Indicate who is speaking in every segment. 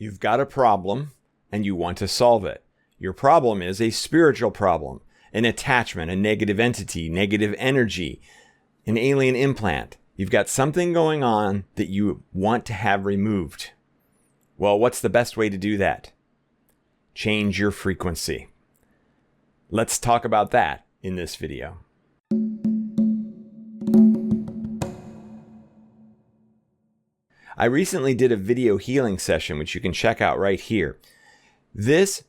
Speaker 1: You've got a problem and you want to solve it. Your problem is a spiritual problem, an attachment, a negative entity, negative energy, an alien implant. You've got something going on that you want to have removed. Well, what's the best way to do that? Change your frequency. Let's talk about that in this video. I recently did a video healing session, which you can check out right here. This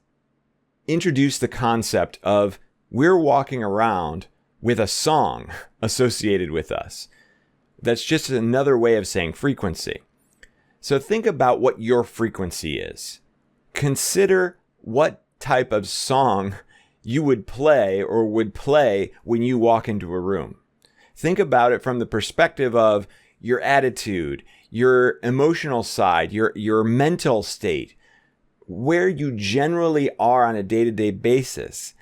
Speaker 1: introduced the concept of we're walking around with a song associated with us. That's just another way of saying frequency. So think about what your frequency is. Consider what type of song you would play or would play when you walk into a room. Think about it from the perspective of your attitude, your emotional side, your mental state, where you generally are on a day-to-day basis.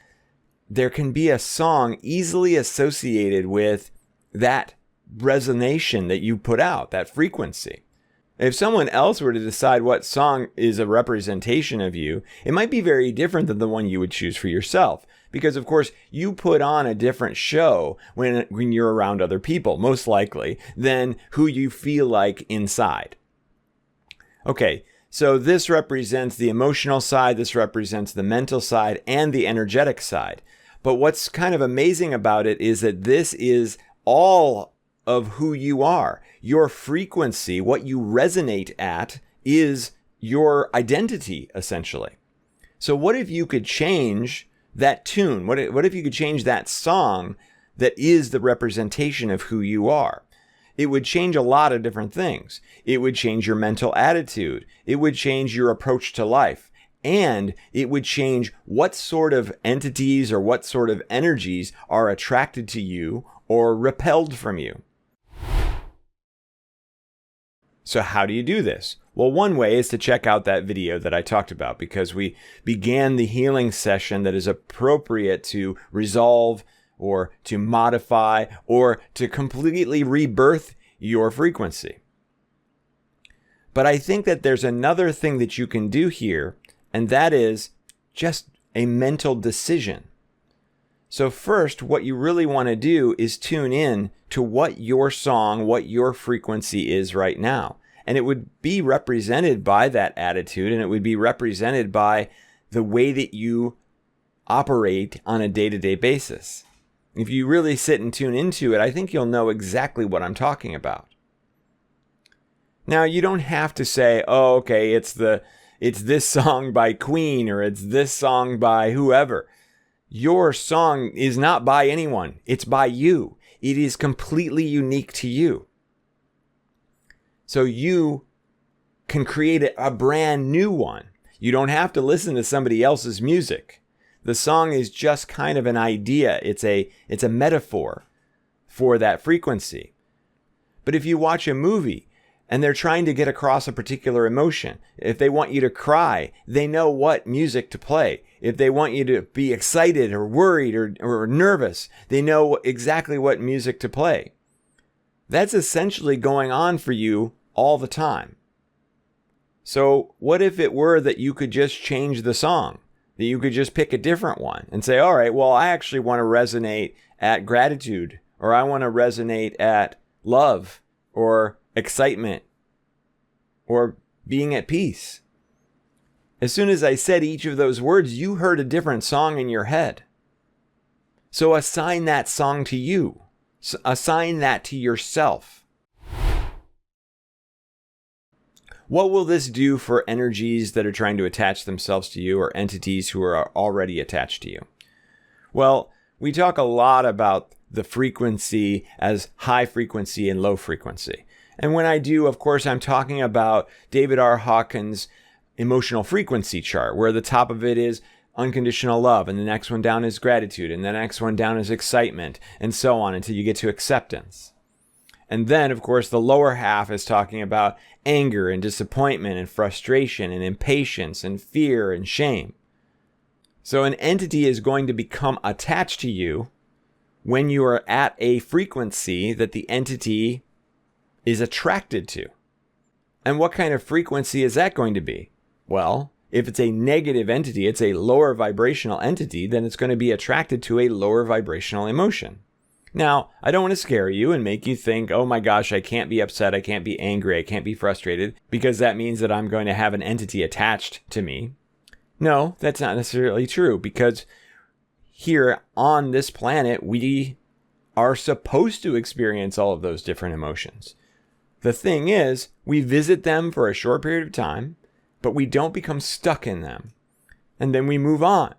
Speaker 1: There can be a song easily associated with that resonation that you put out, that frequency. If someone else were to decide what song is a representation of you, it might be very different than the one you would choose for yourself. Because, of course, you put on a different show when you're around other people, most likely, than who you feel like inside. Okay, so this represents the emotional side, this represents the mental side, and the energetic side. But what's kind of amazing about it is that this is all of who you are. Your frequency, what you resonate at, is your identity, essentially. So what if you could change that tune? What if you could change that song that is the representation of who you are? It would change a lot of different things. It would change your mental attitude. It would change your approach to life. And it would change what sort of entities or what sort of energies are attracted to you or repelled from you. So how do you do this? Well, one way is to check out that video that I talked about, because we began the healing session that is appropriate to resolve or to modify or to completely rebirth your frequency. But I think that there's another thing that you can do here, and that is just a mental decision. So first, what you really want to do is tune in to what your song, what your frequency is right now. And it would be represented by that attitude, and it would be represented by the way that you operate on a day-to-day basis. If you really sit and tune into it, I think you'll know exactly what I'm talking about. Now, you don't have to say, oh, okay, it's this song by Queen, or it's this song by whoever. Your song is not by anyone. It's by you. It is completely unique to you. So you can create a brand new one. You don't have to listen to somebody else's music. The song is just kind of an idea. It's a metaphor for that frequency. But if you watch a movie and they're trying to get across a particular emotion, if they want you to cry, they know what music to play. If they want you to be excited or worried or nervous, they know exactly what music to play. That's essentially going on for you all the time. So what if it were that you could just change the song? That you could just pick a different one and say, all right, well, I actually want to resonate at gratitude, or I want to resonate at love or excitement or being at peace. As soon as I said each of those words, you heard a different song in your head. So assign that song to you. Assign that to yourself. What will this do for energies that are trying to attach themselves to you, or entities who are already attached to you? Well, we talk a lot about the frequency as high frequency and low frequency. And when I do, of course, I'm talking about David R. Hawkins' emotional frequency chart, where the top of it is unconditional love, and the next one down is gratitude, and the next one down is excitement, and so on until you get to acceptance. And then, of course, the lower half is talking about anger and disappointment and frustration and impatience and fear and shame. So an entity is going to become attached to you when you are at a frequency that the entity is attracted to. And what kind of frequency is that going to be? Well, if it's a negative entity, it's a lower vibrational entity, then it's going to be attracted to a lower vibrational emotion. Now, I don't want to scare you and make you think, oh my gosh, I can't be upset, I can't be angry, I can't be frustrated, because that means that I'm going to have an entity attached to me. No, that's not necessarily true, because here on this planet, we are supposed to experience all of those different emotions. The thing is, we visit them for a short period of time, but we don't become stuck in them. And then we move on.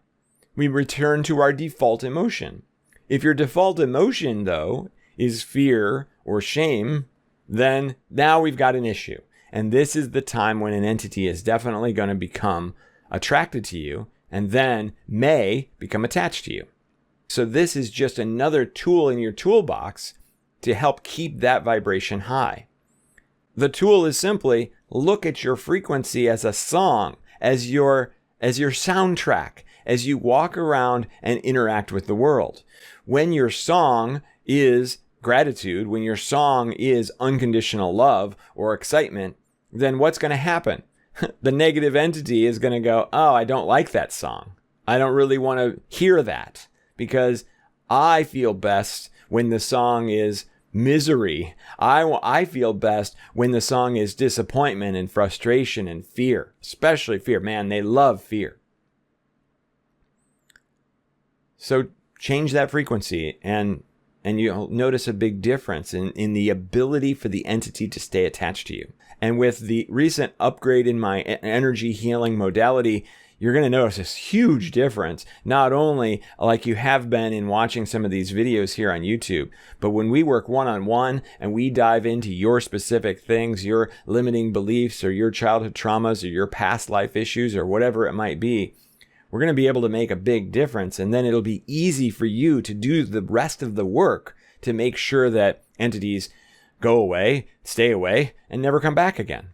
Speaker 1: We return to our default emotion. If your default emotion, though, is fear or shame, then now we've got an issue. And this is the time when an entity is definitely going to become attracted to you and then may become attached to you. So this is just another tool in your toolbox to help keep that vibration high. The tool is simply look at your frequency as a song, as your soundtrack, as you walk around and interact with the world. When your song is gratitude, when your song is unconditional love or excitement, then what's going to happen? The negative entity is going to go, oh, I don't like that song. I don't really want to hear that because I feel best when the song is misery. I feel best when the song is disappointment and frustration and fear, especially fear. Man, they love fear. So change that frequency and you'll notice a big difference in the ability for the entity to stay attached to you. And with the recent upgrade in my energy healing modality, you're going to notice this huge difference, not only like you have been in watching some of these videos here on YouTube, but when we work one-on-one and we dive into your specific things, your limiting beliefs or your childhood traumas or your past life issues or whatever it might be, we're going to be able to make a big difference. And then it'll be easy for you to do the rest of the work to make sure that entities go away, stay away, and never come back again.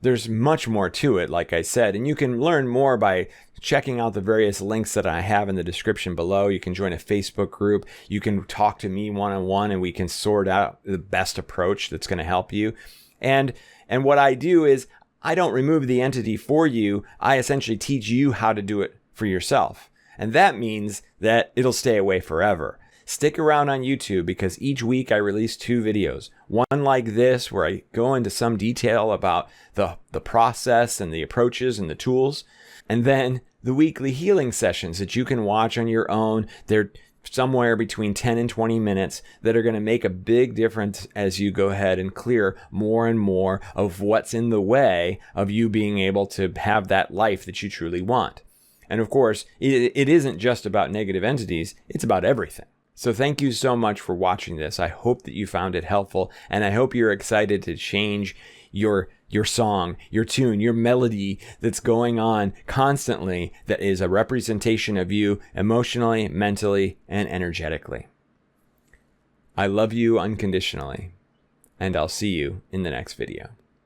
Speaker 1: There's much more to it, like I said, and you can learn more by checking out the various links that I have in the description below. You can join a Facebook group. You can talk to me one-on-one, and we can sort out the best approach that's going to help you. And what I do is I don't remove the entity for you. I essentially teach you how to do it for yourself. And that means that it'll stay away forever. Stick around on YouTube because each week I release 2 videos. One like this where I go into some detail about the process and the approaches and the tools. And then the weekly healing sessions that you can watch on your own. They're somewhere between 10 and 20 minutes that are going to make a big difference as you go ahead and clear more and more of what's in the way of you being able to have that life that you truly want. And of course, it isn't just about negative entities, it's about everything. So thank you so much for watching this. I hope that you found it helpful, and I hope you're excited to change your song, your tune, your melody that's going on constantly that is a representation of you emotionally, mentally, and energetically. I love you unconditionally, and I'll see you in the next video.